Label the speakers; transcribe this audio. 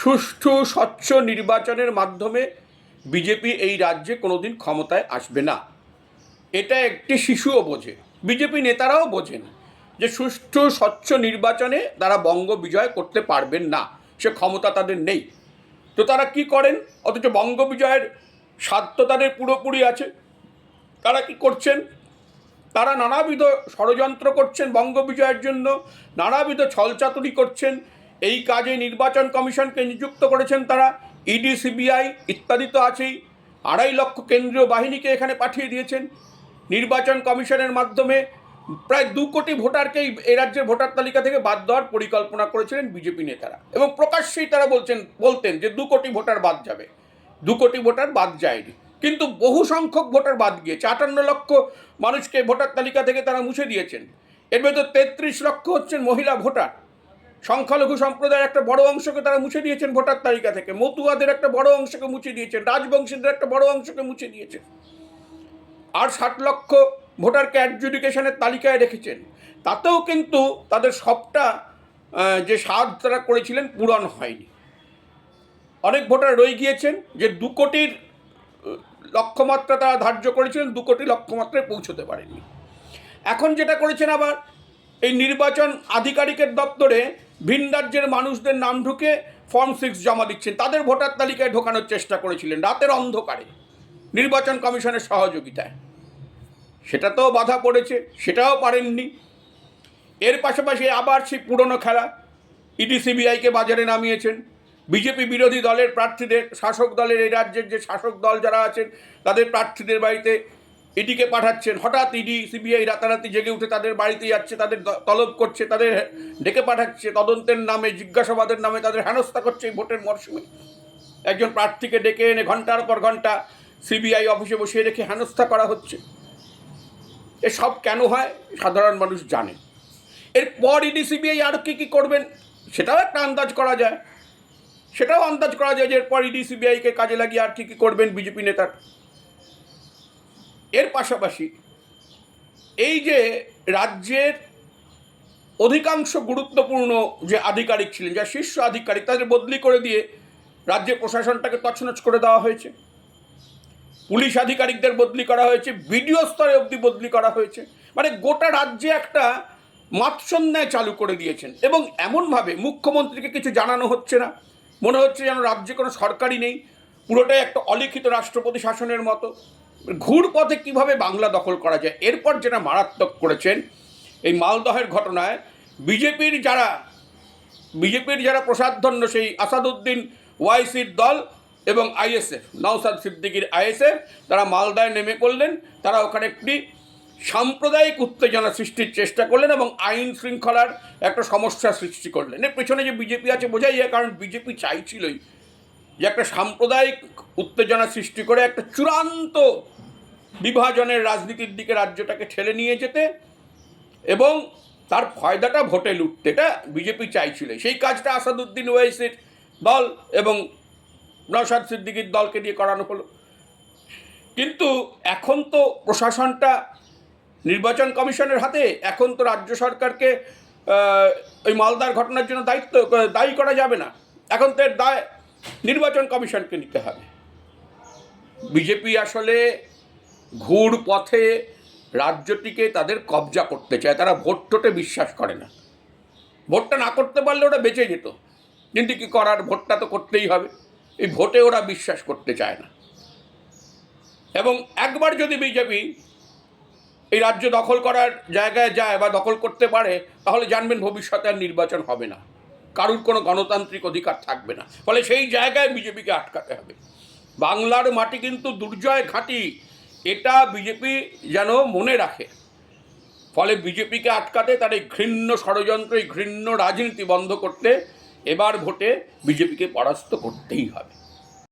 Speaker 1: সুষ্ঠু স্বচ্ছ নির্বাচনের মাধ্যমে বিজেপি এই রাজ্যে কোনোদিন ক্ষমতায় আসবে না। এটা একটি শিশুও বোঝে, বিজেপি নেতারাও বোঝেন যে সুষ্ঠু স্বচ্ছ নির্বাচনে তারা বঙ্গ বিজয় করতে পারবেন না, সে ক্ষমতা তাদের নেই। তো তারা কি করেন? অথচ বঙ্গ বিজয়ের স্বাদ তো তাদের পুরোপুরি আছে। তারা কি করছেন? তারা নানাবিধ ষড়যন্ত্র করছেন বঙ্গ বিজয়ের জন্য, নানাবিধ ছলচাতুরি করছেন। এই কাজে নির্বাচন কমিশনকে নিযুক্ত করেছেন তারা, ইডি, সিবিআই ইত্যাদি তো আছেই। 2.5 লক্ষ কেন্দ্রীয় বাহিনীকে এখানে পাঠিয়ে দিয়েছেন। নির্বাচন কমিশনের মাধ্যমে প্রায় 2 কোটি ভোটারকেই এ রাজ্যের ভোটার তালিকা থেকে বাদ দেওয়ার পরিকল্পনা করেছিলেন বিজেপি নেতারা, এবং প্রকাশ্যেই তারা বলতেন যে 2 কোটি ভোটার বাদ যাবে। 2 কোটি ভোটার বাদ যায়নি, কিন্তু বহু সংখ্যক ভোটার বাদ গিয়েছে। 58 লক্ষ মানুষকে ভোটার তালিকা থেকে তারা মুছে দিয়েছেন। এর ভেতর 33 লক্ষ হচ্ছেন মহিলা ভোটার। সংখ্যালঘু সম্প্রদায়ের একটা বড় অংশকে তারা মুছে দিয়েছেন ভোটার তালিকা থেকে। মতুয়াদের একটা বড় অংশকে মুছে দিয়েছেন, রাজবংশীদের একটা বড় অংশকে মুছে দিয়েছেন। আর 60 লক্ষ ভোটারকে অ্যাডজুডিকেশনের তালিকায় রেখেছেন। তাতেও কিন্তু তাদের সবটা যে স্বাদ তারা করেছিলেন পূরণ হয়নি। অনেক ভোটার রয়ে গিয়েছেন, যে 2 কোটির লক্ষ্যমাত্রা তারা ধার্য করেছিলেন, 2 কোটি লক্ষ্যমাত্রায় পৌঁছতে পারেননি। এখন যেটা করেছেন আবার, এই নির্বাচন আধিকারিকের দপ্তরে ভিন রাজ্যের মানুষদের নাম ঢুকে ফর্ম 6 জমা দিচ্ছেন, তাদের ভোটার তালিকায় ঢোকানোর চেষ্টা করেছিলেন রাতের অন্ধকারে নির্বাচন কমিশনের সহযোগিতায়। সেটাতেও বাধা পড়েছে, সেটাও পারেননি। এর পাশাপাশি আবার সেই পুরনো খেলা, ইডি, সিবিআইকে বাজারে নামিয়েছেন। বিজেপি বিরোধী দলের প্রার্থীদের, শাসক দলের, এই রাজ্যের যে শাসক দল যারা আছেন তাদের প্রার্থীদের বাড়িতে ইডিকে পাঠাচ্ছেন। হঠাৎ ইডি, সিবিআই রাতারাতি জেগে উঠে তাদের বাড়িতে যাচ্ছে, তাদের তলব করছে, তাদের ডেকে পাঠাচ্ছে, তদন্তের নামে, জিজ্ঞাসাবাদের নামে তাদের হেনস্থা করছে। এই ভোটের মরশুমে একজন প্রার্থীকে ডেকে এনে ঘন্টার পর ঘন্টা সিবিআই অফিসে বসিয়ে রেখে হেনস্থা করা হচ্ছে। এসব কেন হয় সাধারণ মানুষ জানে। এরপর ইডি, সিবিআই আর কি করবেন সেটাও একটা আন্দাজ করা যায়। যে এরপর ইডি, সিবিআইকে কাজে লাগিয়ে আর কি করবেন বিজেপি নেতার। এর পাশাপাশি এই যে রাজ্যের অধিকাংশ গুরুত্বপূর্ণ যে আধিকারিক ছিলেন, যা শীর্ষ আধিকারিক, তাদের বদলি করে দিয়ে রাজ্যের প্রশাসনটাকে তছনছ করে দেওয়া হয়েছে। পুলিশ আধিকারিকদের বদলি করা হয়েছে, বিডিও স্তরে অবধি বদলি করা হয়েছে। মানে গোটা রাজ্যে একটা মাৎসন্যায় চালু করে দিয়েছেন, এবং এমনভাবে মুখ্যমন্ত্রীকে কিছু জানানো হচ্ছে না। মনে হচ্ছে যেন রাজ্যে কোনো সরকারই নেই, পুরোটাই একটা অলিখিত রাষ্ট্রপতি শাসনের মতো। ঘুর পথে কীভাবে বাংলা দখল করা যায়। এরপর যেটা মারাত্মক করেছেন এই মালদহের ঘটনায়, বিজেপির যারা প্রসাদধন্য, সেই আসাদুদ্দিন ওয়াইসির দল এবং আইএসএফ, নওশাদ সিদ্দিকীর আইএসএফ, তারা মালদায় নেমে পড়লেন। তারা ওখানে একটি সাম্প্রদায়িক উত্তেজনা সৃষ্টির চেষ্টা করলেন এবং আইন শৃঙ্খলার একটা সমস্যা সৃষ্টি করলেন। এর পেছনে যে বিজেপি আছে বোঝাই যায়, কারণ বিজেপি চাইছিলই যে একটা সাম্প্রদায়িক উত্তেজনা সৃষ্টি করে একটা চূড়ান্ত বিভাজনের রাজনীতির দিকে রাজ্যটাকে ঠেলে নিয়ে যেতে, এবং তার ফায়দাটা ভোটে লুটতে। এটা বিজেপি চাইছিল। সেই কাজটা আসাদুদ্দিন ওয়াইসির দল এবং নওশাদ সিদ্দিকীর দলকে দিয়ে করানো হলো। কিন্তু এখন তো প্রশাসনটা নির্বাচন কমিশনের হাতে। এখন তো রাজ্য সরকারকে ওই মালদার ঘটনার জন্য দায়ী করা যাবে না। এখন তো এর দায় নির্বাচন কমিশনকে নিতে হবে। বিজেপি আসলে ঘুর পথে রাজ্যটিকে তাদের কবজা করতে চায়। তারা ভোটটোটে বিশ্বাস করে না। ভোটটা না করতে পারলে ওরা বেঁচে যেত, কিন্তু কি করার, ভোটটা তো করতেই হবে। এই ভোটে ওরা বিশ্বাস করতে চায় না। এবং একবার যদি বিজেপি এই রাজ্য দখল করার জায়গায় যায় বা দখল করতে পারে, তাহলে জানবেন ভবিষ্যতে আর নির্বাচন হবে না, কারুর কোনো গণতান্ত্রিক অধিকার থাকবে না। ফলে সেই জায়গায় বিজেপিকে আটকাতে হবে। বাংলার মাটি কিন্তু দুর্জয় ঘাঁটি, এটা বিজেপি যেন মনে রাখে। ফলে বিজেপিকে আটকাতে তার এই ঘৃণ্য ষড়যন্ত্র, এই ঘৃণ্য রাজনীতি বন্ধ করতে এবার ভোটে বিজেপিকে পরাস্ত করতেই হবে।